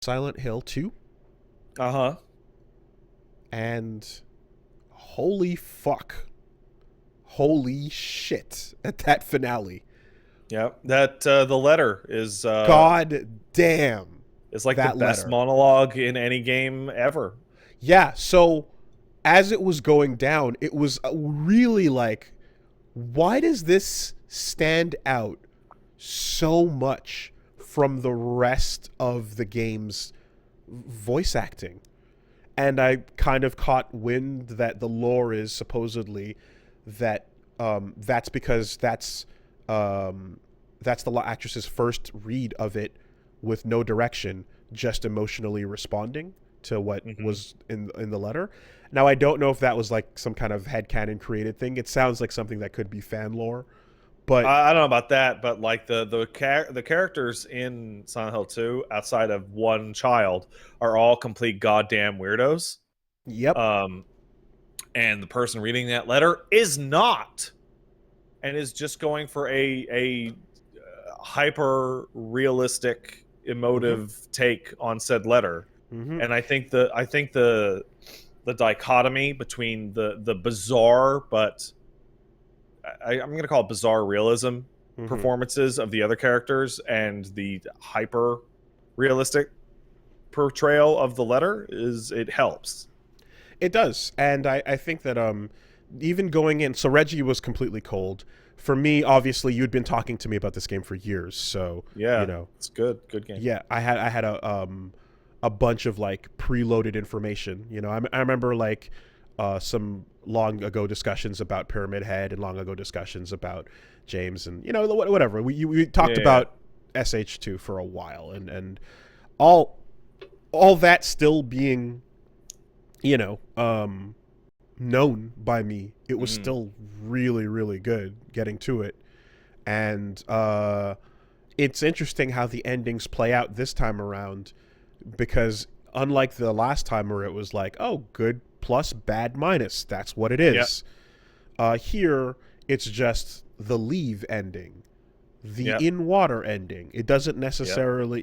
Silent Hill 2, Uh-huh. and holy fuck. Holy shit at that finale. Yeah. That the letter God damn is like the that best letter. monologue in any game ever. Yeah, so as it was going down, it was really like, why does this stand out so much from the rest of the game's voice acting? And I kind of caught wind that the lore is supposedly that that's because that's the actress's first read of it with no direction, just emotionally responding to what Hmm. was in the letter. Now I don't know if that was like some kind of headcanon created thing. It sounds like something that could be fan lore, but I don't know about that, but like the characters in Silent Hill 2, outside of one child, are all complete goddamn weirdos. yep. Um, and the person reading that letter is not, and is just going for a hyper realistic, Mhm. emotive take on said letter. Mhm. And I think the dichotomy between the bizarre, but I'm going to call it bizarre realism Mhm. performances of the other characters, and the hyper realistic portrayal of the letter, is it helps. It does, and I think that even going in, so Reggie was completely cold. For me, obviously, you'd been talking to me about this game for years, so you Yeah, know, it's good game. yeah, I had a bunch of like preloaded information. I remember like some long ago discussions about Pyramid Head and long ago discussions about James, and whatever we talked Yeah. about SH2 for a while, and all all that still being you know known by me, it was Mm. still really really good getting to it. And it's interesting how the endings play out this time around, because unlike the last time where it was like, oh, good plus bad minus, that's what it Yep. is. Here it's just the leave ending, the Yep. in water ending. It doesn't Yep. necessarily,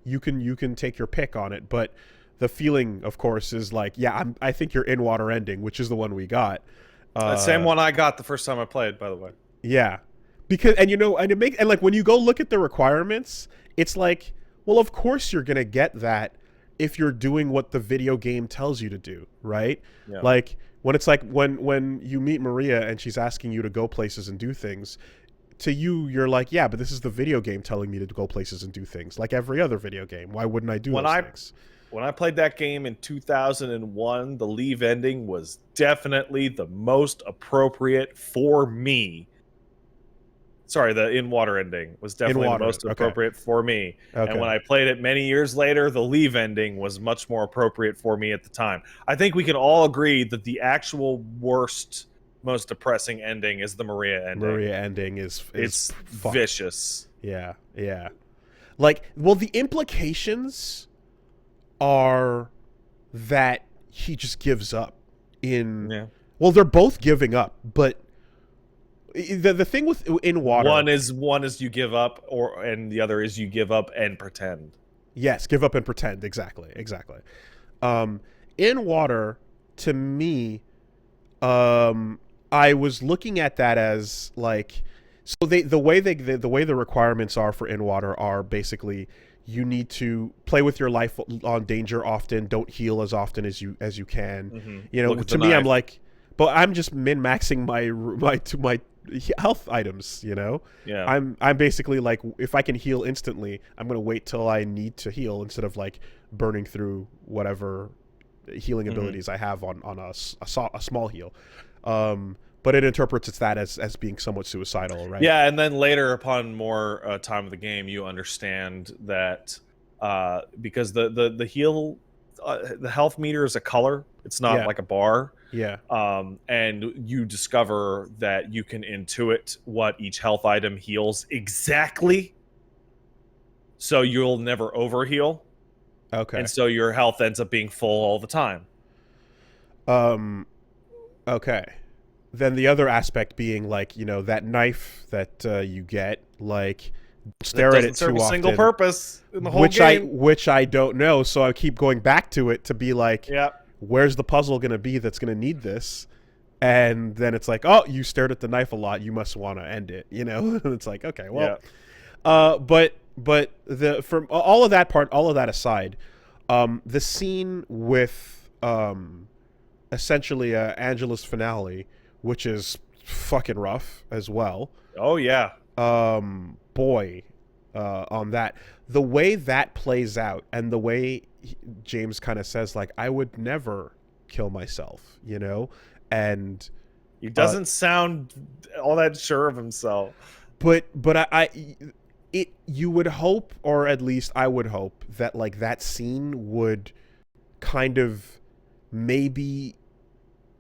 you can take your pick on it, but the feeling, of course, is like, yeah, I think you're in water ending, which is the one we got. Same Uh, one I got the first time I played, by the way. yeah, because and like when you go look at the requirements, it's like, well, of course you're gonna get that if you're doing what the video game tells you to do, right? Yeah. Like when it's like when you meet Maria and she's asking you to go places and do things, to you you're like, yeah, but this is the video game telling me to go places and do things like every other video game. Why wouldn't I do When those I things? when I played that game in 2001, the leave ending was definitely the most appropriate for me. Sorry, the in water ending was In definitely the water, most okay, appropriate for me. And when okay. I played it many years later, the leave ending was much more appropriate for me at the time. I think we can all agree that the actual worst, most depressing ending is the Maria ending. Maria ending is It's fucked. vicious. Yeah, yeah. Like, well, the implications are that he just gives up in Yeah. well, they're both giving up, but the thing with in water, One is you give up, and the other is you give up and pretend. yes, give up and pretend, exactly. um in water, to me, um I was looking at that as like, so the way the requirements are for in water are basically, you need to play with your life on danger often, don't heal as often as you can. Look at the To me, I'm knife. like, but I'm just min maxing my health items. Yeah. I'm basically like, if I can heal instantly, I'm gonna wait till I need to heal instead of like burning through whatever healing Hmm. abilities I have on a small heal. But it interprets it's that as being somewhat suicidal, right? Yeah, and then later, upon more time of the game, you understand that because the health meter is a color. It's not Yeah, like a bar. yeah. And you discover that you can intuit what each health item heals exactly, so you'll never overheal, and Okay. so your health ends up being full all the time. Um. Okay. Then the other aspect being like, that knife that you get, like, Stare at it serve too a single often. purpose in the whole game. Which I don't know, so I keep going back to it to be like, Yeah. where's the puzzle going to be that's going to need this? And then it's like, oh, you stared at the knife a lot. You must want to end it, you know? It's like, okay, well, but the from all of that part, all of that aside, the scene with essentially Angela's finale, which is fucking rough as well. Oh yeah. Boy, on that, the way that plays out, and the way James kind of says, like, I would never kill myself, you know, and he doesn't sound all that sure of himself. But you would hope, or at least I would hope, that like that scene would kind of maybe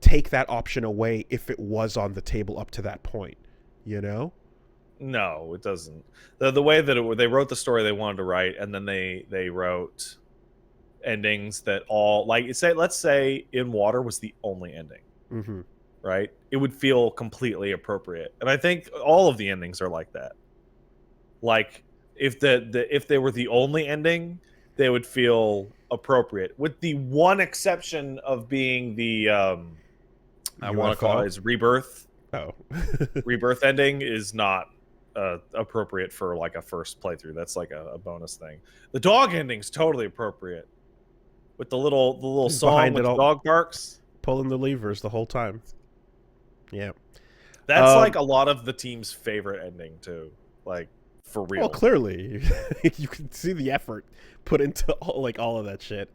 take that option away if it was on the table up to that point, you know? No, it doesn't. The way that they wrote the story they wanted to write, and then they wrote endings that all like let's say In Water was the only ending, Mm-hmm. right? It would feel completely appropriate, and I think all of the endings are like that. Like if if they were the only ending, they would feel appropriate, with the one exception of being the I want to call it his rebirth. Oh, Rebirth ending is not appropriate for like a first playthrough. That's like a bonus thing. The dog ending's totally appropriate, with the little song with the dog barks, pulling the levers the whole time. Yeah, that's like a lot of the team's favorite ending too. Like for real. Well, clearly, you can see the effort put into all of that shit.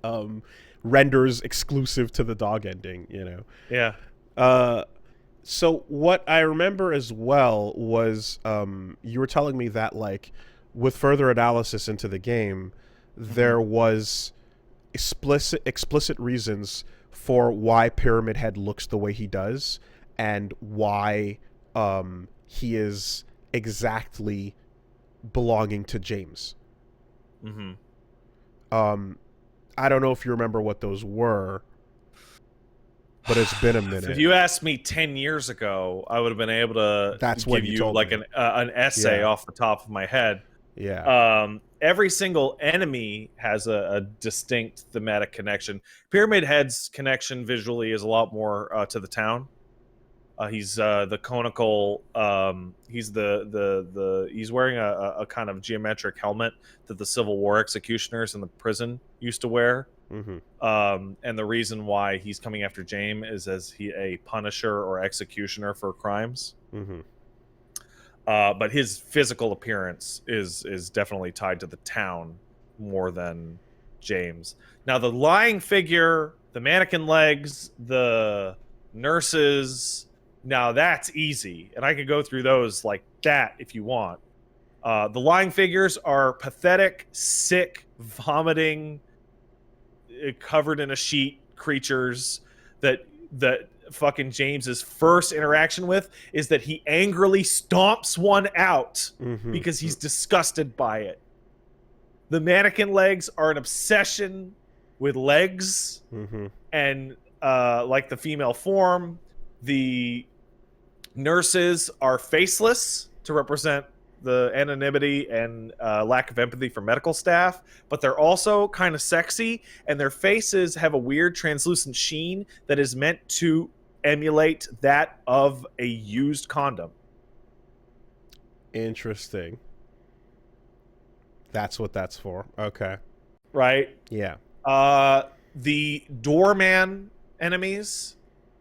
Renders exclusive to the dog ending, you know. Yeah. So what I remember as well was you were telling me that like with further analysis into the game, there was explicit reasons for why Pyramid Head looks the way he does, and why he is exactly belonging to James. Mm-hmm. I don't know if you remember what those were, but it's been a minute. If you asked me 10 years ago, I would have been able to give you like an essay off the top of my head. Yeah. Every single enemy has a distinct thematic connection. Pyramid Head's connection visually is a lot more to the town. He's the conical. He's he's wearing a kind of geometric helmet that the Civil War executioners in the prison used to wear. Mm-hmm. And the reason why he's coming after James is as he a punisher or executioner for crimes. Mm-hmm. But his physical appearance is definitely tied to the town more than James. Now the lying figure, the mannequin legs, the nurses. Now that's easy, and I could go through those like that if you want. The lying figures are pathetic, sick, vomiting, covered in a sheet creatures that fucking James's first interaction with is that he angrily stomps one out because he's disgusted by it. The mannequin legs are an obsession with legs and like the female form. The nurses are faceless to represent the anonymity and lack of empathy for medical staff, but they're also kind of sexy, and their faces have a weird translucent sheen that is meant to emulate that of a used condom. Interesting. That's what that's for. Okay. Right? Yeah. The doorman enemies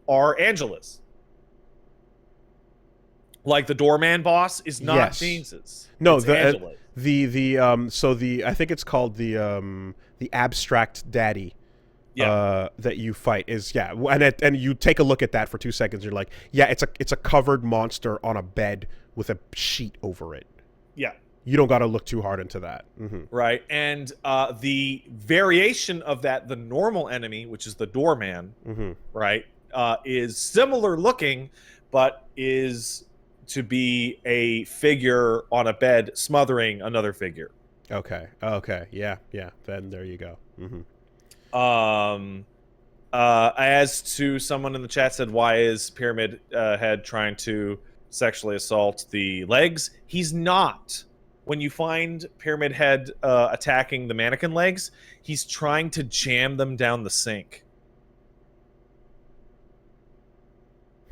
are Angela's. Like the doorman boss is not James's. No, it's I think it's called the abstract daddy. Yeah. That you fight is and you take a look at that for 2 seconds. You're like, yeah, it's a covered monster on a bed with a sheet over it. Yeah. You don't got to look too hard into that. Right. And the variation of that, the normal enemy, which is the doorman, right, is similar looking, but is to be a figure on a bed smothering another figure. Okay. Yeah. Then there you go. As to someone in the chat said, why is Pyramid Head trying to sexually assault the legs? He's not. when you find Pyramid Head attacking the mannequin legs, he's trying to jam them down the sink.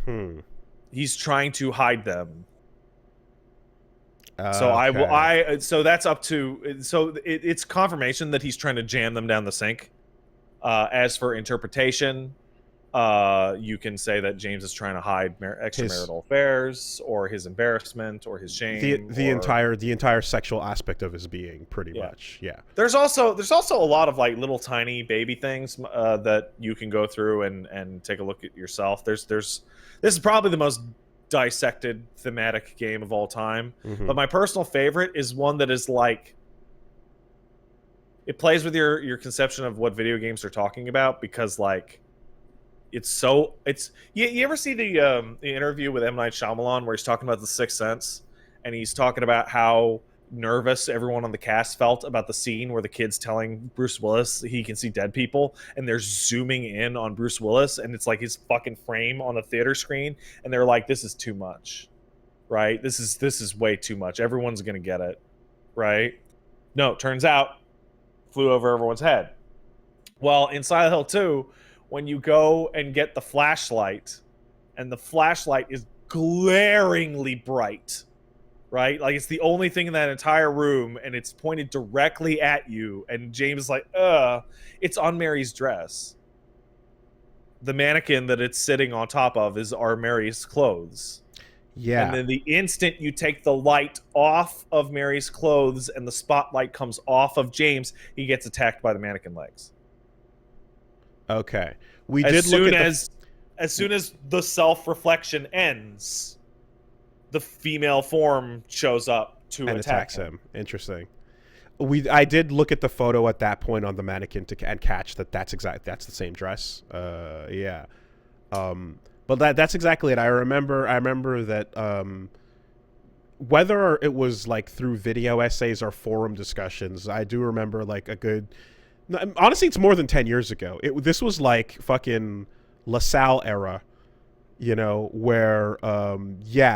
Hmm. He's trying to hide them. So I will. Okay. So that's up to. So it's confirmation that he's trying to jam them down the sink. As for interpretation, you can say that James is trying to hide His extramarital affairs, or his embarrassment, or his shame, or the entire sexual aspect of his being, pretty yeah. much. Yeah. There's also a lot of like little tiny baby things that you can go through and take a look at yourself. This is probably the most dissected thematic game of all time. Mm-hmm. But my personal favorite is one that is like, it plays with your conception of what video games are talking about, because like you ever see the interview with M. Night Shyamalan where he's talking about The Sixth Sense, and he's talking about how nervous everyone on the cast felt about the scene where the kid's telling Bruce Willis he can see dead people, and they're zooming in on Bruce Willis, and it's like his fucking frame on a theater screen, and they're like, this is too much, right? This is way too much. Everyone's gonna get it, right? No, turns out flew over everyone's head. Well, in Silent Hill 2, when you go and get the flashlight, and the flashlight is glaringly bright, right? Like, it's the only thing in that entire room, and it's pointed directly at you, and James is like, it's on Mary's dress. The mannequin that it's sitting on top of are Mary's clothes. Yeah. And then the instant you take the light off of Mary's clothes and the spotlight comes off of James, he gets attacked by the mannequin legs. Okay. We As did soon look at as soon as the self-reflection ends, the female form shows up to and attack attacks him. Interesting. I did look at the photo at that point on the mannequin and catch that's the same dress. Yeah. But that's exactly it. I remember that whether it was like through video essays or forum discussions, I do remember like a good. Honestly, it's more than 10 years ago. This was like fucking LaSalle era, where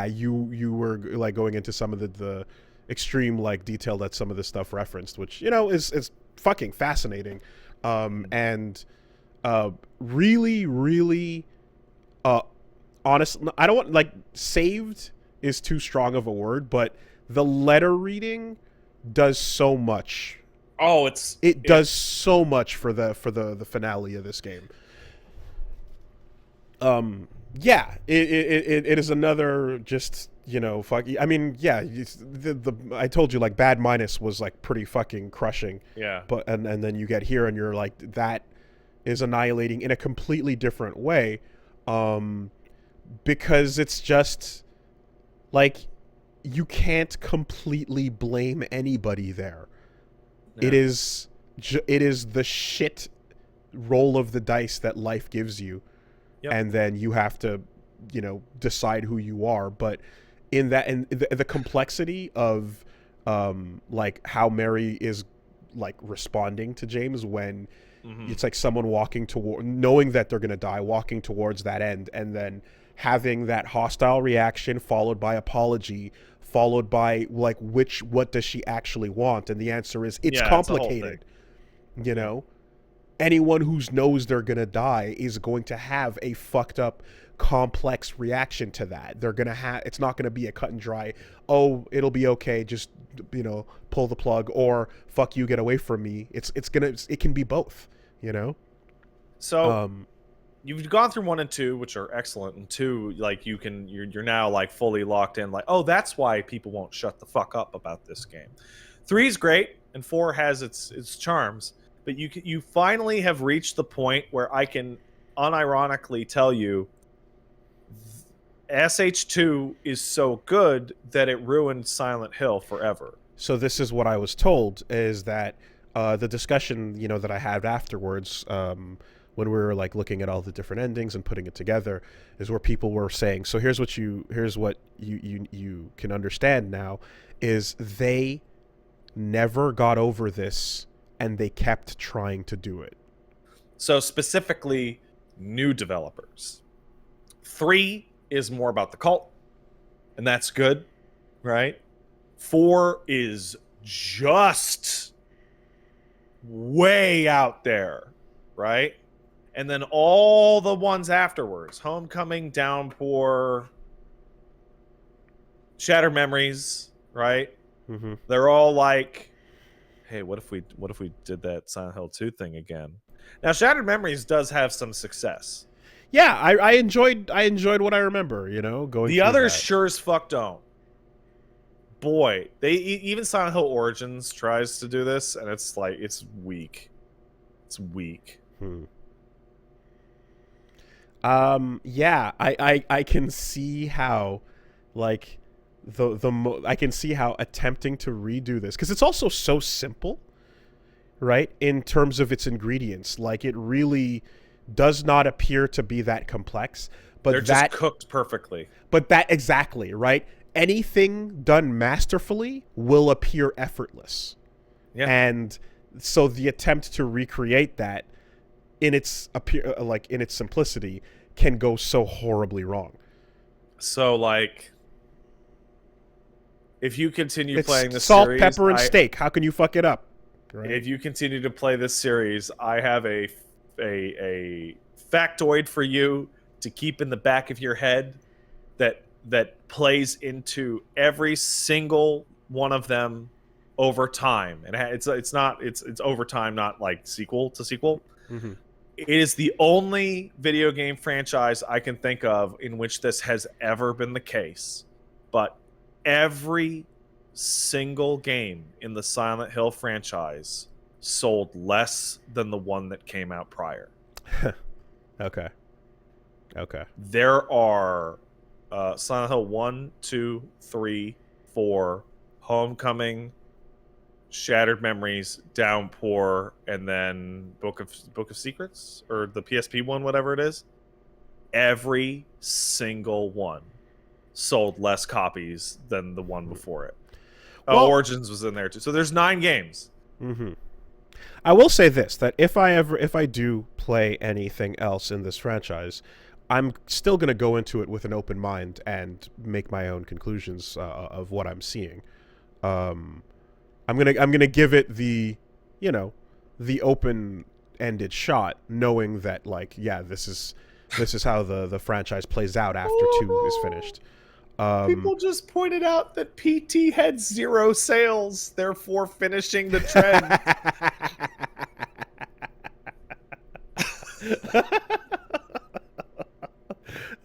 you were like going into some of the extreme like detail that some of this stuff referenced, which is fucking fascinating, and really really honest. I don't want like saved is too strong of a word, but the letter reading does so much. Oh, it does so much for the finale of this game. Yeah, it is another just fuck. I mean, yeah, I told you like Bad Minus was like pretty fucking crushing. Yeah, but and then you get here and you're like, that is annihilating in a completely different way, because it's just like you can't completely blame anybody there. Yeah. It is the shit roll of the dice that life gives you. Yep. And then you have to, decide who you are. But in the complexity of, like how Mary is like responding to James when it's like someone walking toward, knowing that they're going to die, walking towards that end, and then having that hostile reaction followed by apology, followed by like, what does she actually want? And the answer is, it's complicated. Anyone who knows they're going to die is going to have a fucked up, complex reaction to that. They're going to it's not going to be a cut and dry, oh, it'll be okay, just, pull the plug, or fuck you, get away from me. It can be both, So, you've gone through 1 and 2, which are excellent, and 2, like you're now like fully locked in, like, oh, that's why people won't shut the fuck up about this game. 3 is great, and 4 has its charms, but you finally have reached the point where I can unironically tell you SH2 is so good that it ruined Silent Hill forever. So this is what I was told, is that the discussion, that I had afterwards, when we were like looking at all the different endings and putting it together, is where people were saying, so here's what you can understand now, is they never got over this and they kept trying to do it. So specifically, new developers. 3 is more about the cult, and that's good, right? 4 is just way out there, right? And then all the ones afterwards, Homecoming, Downpour, Shattered Memories, right? Mm-hmm. They're all like, hey, what if we did that Silent Hill 2 thing again? Now, Shattered Memories does have some success. Yeah, I enjoyed what I remember. Going The through others that. sure as fuck don't. Boy, even Silent Hill Origins tries to do this, and it's like it's weak. It's weak. Yeah, I can see how, like, I can see how attempting to redo this, because it's also so simple, right? In terms of its ingredients, like, it really does not appear to be that complex. But They're just cooked perfectly. But that exactly, right? Anything done masterfully will appear effortless. Yeah. And so the attempt to recreate that in its in its simplicity can go so horribly wrong. So, like, if you continue It's playing this salt, series, pepper, and steak. How can you fuck it up? Right? If you continue to play this series, I have a factoid for you to keep in the back of your head that plays into every single one of them over time, and it's over time, not like sequel to sequel. Mm-hmm. It is the only video game franchise I can think of in which this has ever been the case. But every single game in the Silent Hill franchise sold less than the one that came out prior. Okay. There are Silent Hill 1, 2, 3, 4, Homecoming, Shattered Memories, Downpour, and then Book of Secrets, or the PSP one, whatever it is. Every single one sold less copies than the one before it. Well, Origins was in there too. So there's 9 games. Mm-hmm. I will say this, that if I do play anything else in this franchise, I'm still going to go into it with an open mind and make my own conclusions of what I'm seeing. I'm gonna give it the open-ended shot, knowing that, like, yeah, this is how the franchise plays out after 2 is finished. People just pointed out that PT had 0 sales, therefore finishing the trend.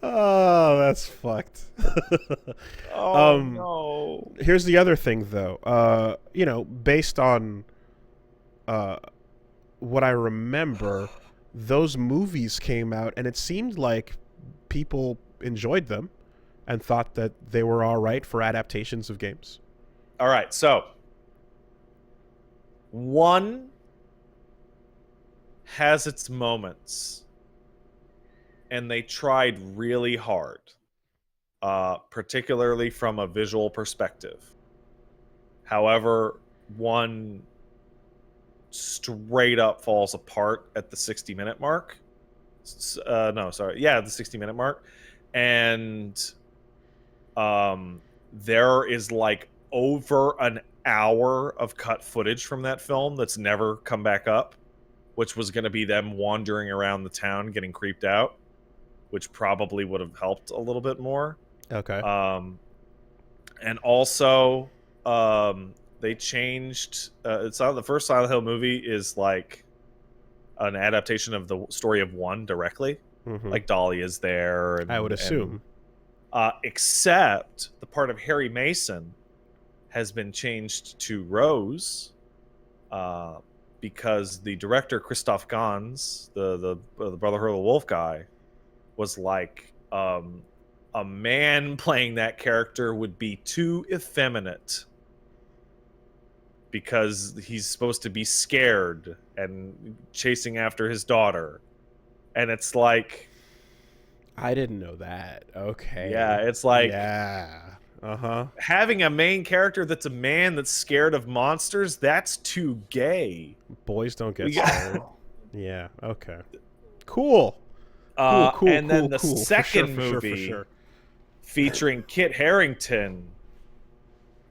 Oh, that's fucked. No. Here's the other thing, though. Based on what I remember, those movies came out, and it seemed like people enjoyed them and thought that they were all right for adaptations of games. All right, so 1 has its moments, and they tried really hard, particularly from a visual perspective. However, 1 straight up falls apart at the 60-minute mark. The 60-minute mark. And there is like over an hour of cut footage from that film that's never come back up, which was going to be them wandering around the town getting creeped out, which probably would have helped a little bit more. Okay. And also, they changed. It's not the first Silent Hill movie is like an adaptation of the story of 1 directly. Mm-hmm. Like Dolly is there. And, I would assume. Except the part of Harry Mason has been changed to Rose, because the director Christoph Gans, the Brotherhood of the Wolf guy, was like, a man playing that character would be too effeminate because he's supposed to be scared and chasing after his daughter. And it's like, I didn't know that. Okay. yeah, it's like, yeah. Uh-huh. Having a main character that's a man that's scared of monsters, that's too gay. Boys don't get scared. Yeah, okay. Cool. Cool. And then the second movie for sure. featuring Kit Harington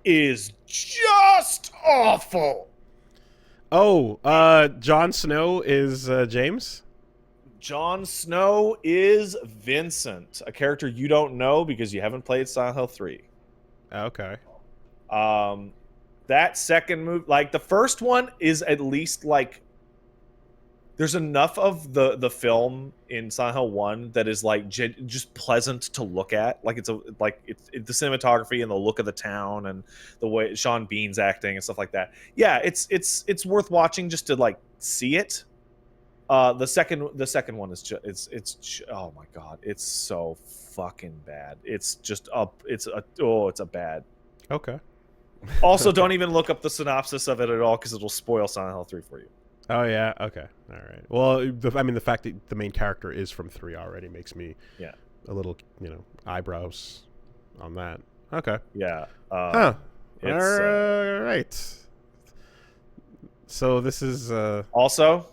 is just awful. Oh, Jon Snow is James? Jon Snow is Vincent, a character you don't know because you haven't played Silent Hill 3. Okay. That second move, like the first one is at least like there's enough of the film in Silent Hill 1 that is like just pleasant to look at. Like it's the cinematography and the look of the town and the way Sean Bean's acting and stuff like that. Yeah, it's worth watching just to like see it. The second one is just it's oh my god, it's so fucking bad. It's a bad. Okay. Also, don't even look up the synopsis of it at all because it'll spoil Silent Hill 3 for you. Oh yeah. Okay. All right. Well, I mean, the fact that the main character is from 3 already makes me a little, eyebrows on that. Okay. Yeah. Huh. All right. So this is also,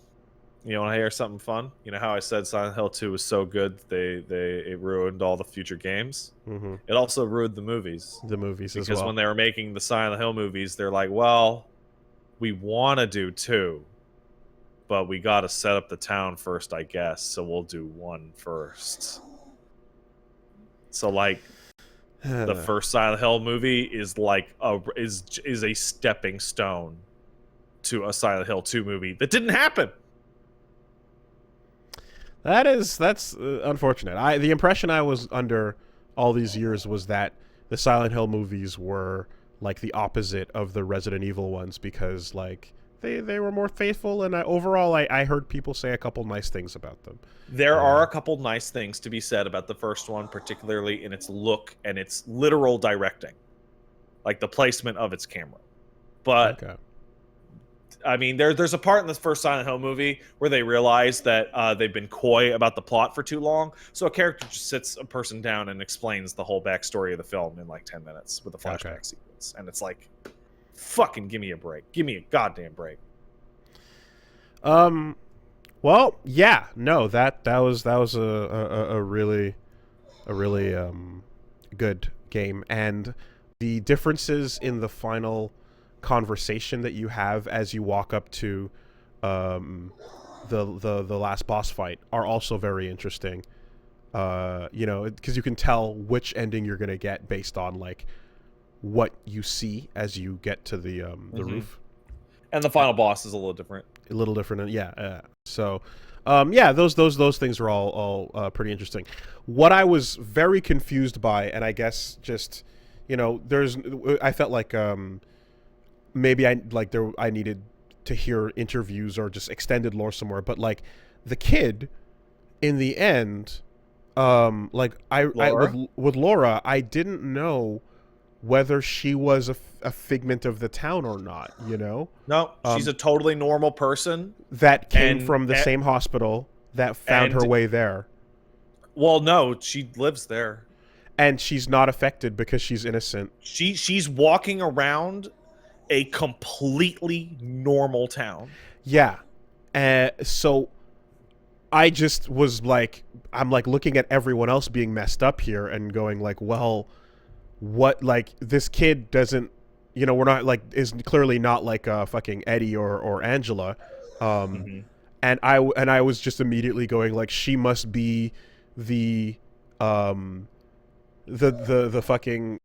you want to hear something fun? You know how I said Silent Hill 2 was so good it ruined all the future games? mm-hmm. It also ruined the movies. The movies as because well. when they were making the Silent Hill movies, they're like, well, we want to do 2, but we got to set up the town first, I guess. So we'll do 1 first. So like the first Silent Hill movie is like is a stepping stone to a Silent Hill 2 movie that didn't happen. That's unfortunate. The impression I was under all these years was that the Silent Hill movies were like the opposite of the Resident Evil ones because like they were more faithful, and overall I heard people say a couple nice things about them. There are a couple nice things to be said about the first one, particularly in its look and its literal directing, like the placement of its camera. But okay. I mean, there's a part in this first Silent Hill movie where they realize that they've been coy about the plot for too long. So a character just sits a person down and explains the whole backstory of the film in like 10 minutes with a flashback sequence. And it's like, fucking give me a break. Give me a goddamn break. Well, yeah, no, that was a really good game, and the differences in the final conversation that you have as you walk up to the last boss fight are also very interesting. Because you can tell which ending you're gonna get based on like what you see as you get to the roof. And the final boss is a little different. A little different, yeah. So, those things are all pretty interesting. What I was very confused by, and I guess just, I felt like maybe I needed to hear interviews or just extended lore somewhere, but like the kid in the end, with Laura, I didn't know whether she was a figment of the town or not, No, she's a totally normal person. That came from the same hospital that found her way there. Well, no, she lives there. And she's not affected because she's innocent. She's walking around a completely normal town. Yeah. So I just was like, I'm like looking at everyone else being messed up here and going like, well, what, like this kid doesn't, we're not like, is clearly not like fucking Eddie or Angela. And I was just immediately going like, she must be the fucking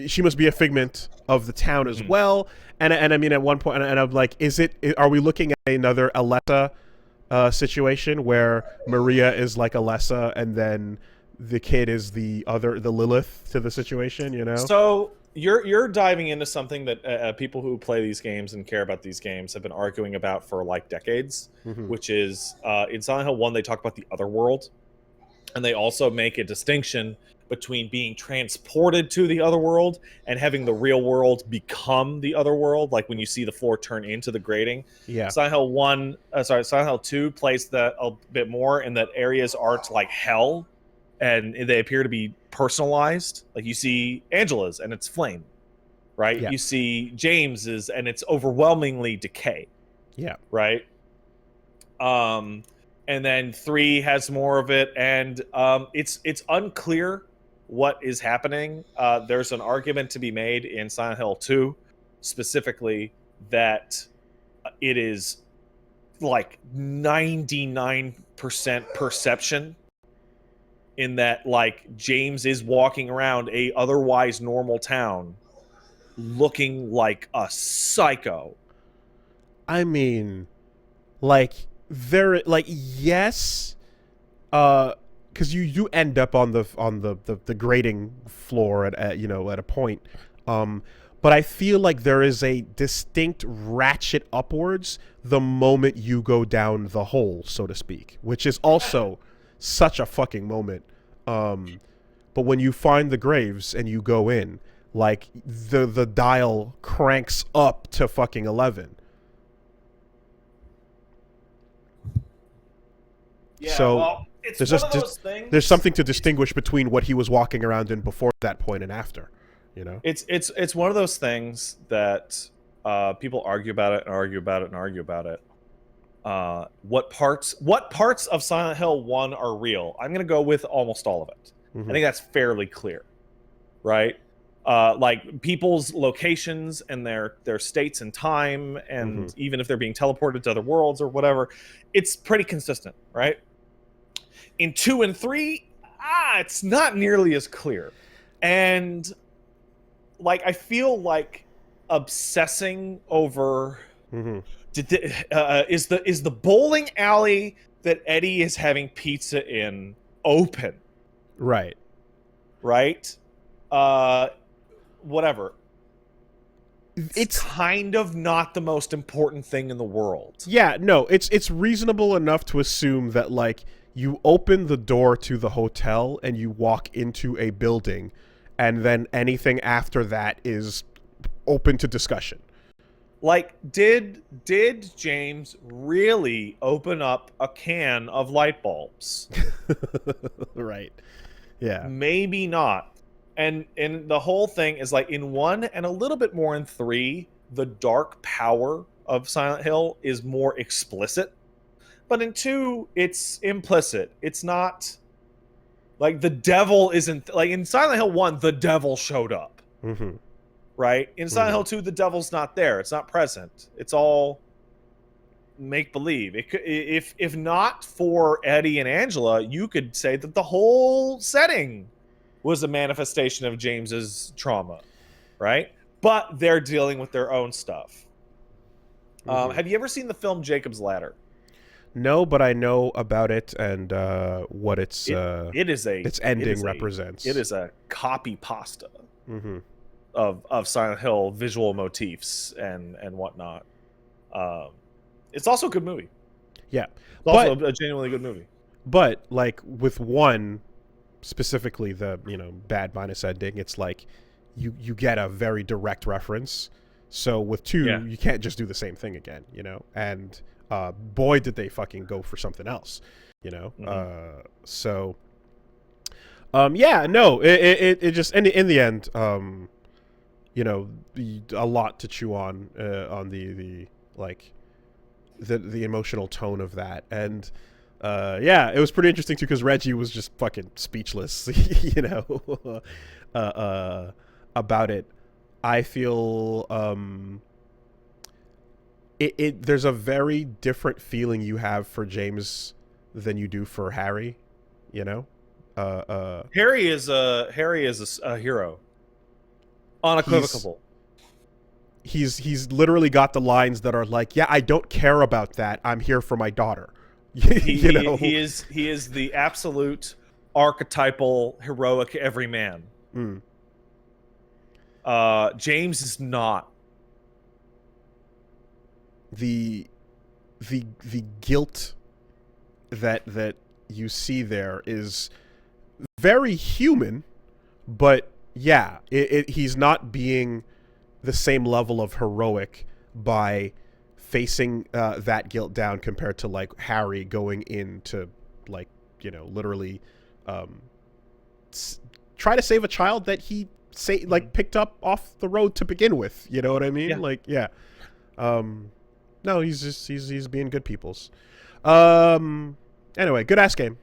she must be a figment of the town as well. And I mean at one point, and I'm like, are we looking at another Alessa situation where Maria is like Alessa and then the kid is the Lilith to the situation, So you're diving into something that people who play these games and care about these games have been arguing about for like decades, which is in Silent Hill 1 they talk about the other world, and they also make a distinction between being transported to the other world and having the real world become the other world, like when you see the floor turn into the grating. Yeah. Silent Hill 2 plays that a bit more in that areas aren't like hell and they appear to be personalized. Like you see Angela's and it's flame, right? Yeah. You see James's and it's overwhelmingly decay. Yeah. Right? And then 3 has more of it, and it's unclear what is happening. There's an argument to be made in Silent Hill 2, specifically, that it is like 99% perception, in that like James is walking around a otherwise normal town looking like a psycho. I mean, like yes, because you end up on the grading floor at at a point, but I feel like there is a distinct ratchet upwards the moment you go down the hole, so to speak, which is also such a fucking moment. But when you find the graves and you go in, like the dial cranks up to fucking 11. Yeah, So well, it's there's one just of those things. there's something to distinguish between what he was walking around in before that point and after. It's one of those things that people argue about it and argue about it and argue about it. What parts of Silent Hill 1 are real? I'm going to go with almost all of it. Mm-hmm. I think that's fairly clear, right? Like people's locations and their states and time, and even if they're being teleported to other worlds or whatever, it's pretty consistent, right? In 2 and 3, it's not nearly as clear. And like I feel like obsessing over is the bowling alley that Eddie is having pizza in open? Right. Whatever. It's kind of not the most important thing in the world. Yeah, no, it's reasonable enough to assume that like you open the door to the hotel and you walk into a building, and then anything after that is open to discussion. Like, did James really open up a can of light bulbs? Right. Yeah. Maybe not. And the whole thing is like in 1 and a little bit more in 3, the dark power of Silent Hill is more explicit. But in 2, it's implicit. It's not like the devil isn't like in Silent Hill 1, the devil showed up. Right? In Silent Hill 2, the devil's not there. It's not present. It's all make believe. If not for Eddie and Angela, you could say that the whole setting was a manifestation of James's trauma, right? But they're dealing with their own stuff. Have you ever seen the film Jacob's Ladder? No, but I know about it and what its ending represents. It is a copy pasta of Silent Hill visual motifs and whatnot. It's also a good movie. Yeah, it's also a genuinely good movie. But like with 1. Specifically the bad minus ending, it's like you get a very direct reference. So with 2, you can't just do the same thing again, and boy did they fucking go for something else, so it just in the end, a lot to chew on the like the emotional tone of that. And it was pretty interesting too, because Reggie was just fucking speechless, about it. I feel there's a very different feeling you have for James than you do for Harry. Harry is a hero, unequivocal. He's literally got the lines that are like, yeah, I don't care about that. I'm here for my daughter. He is the absolute archetypal heroic everyman. James is not. The guilt that you see there is very human, but yeah, he's not being the same level of heroic by facing that guilt down compared to like Harry going into like literally try to save a child that he picked up off the road to begin with. You know what I mean? No, he's being good peoples. Anyway, good ass game.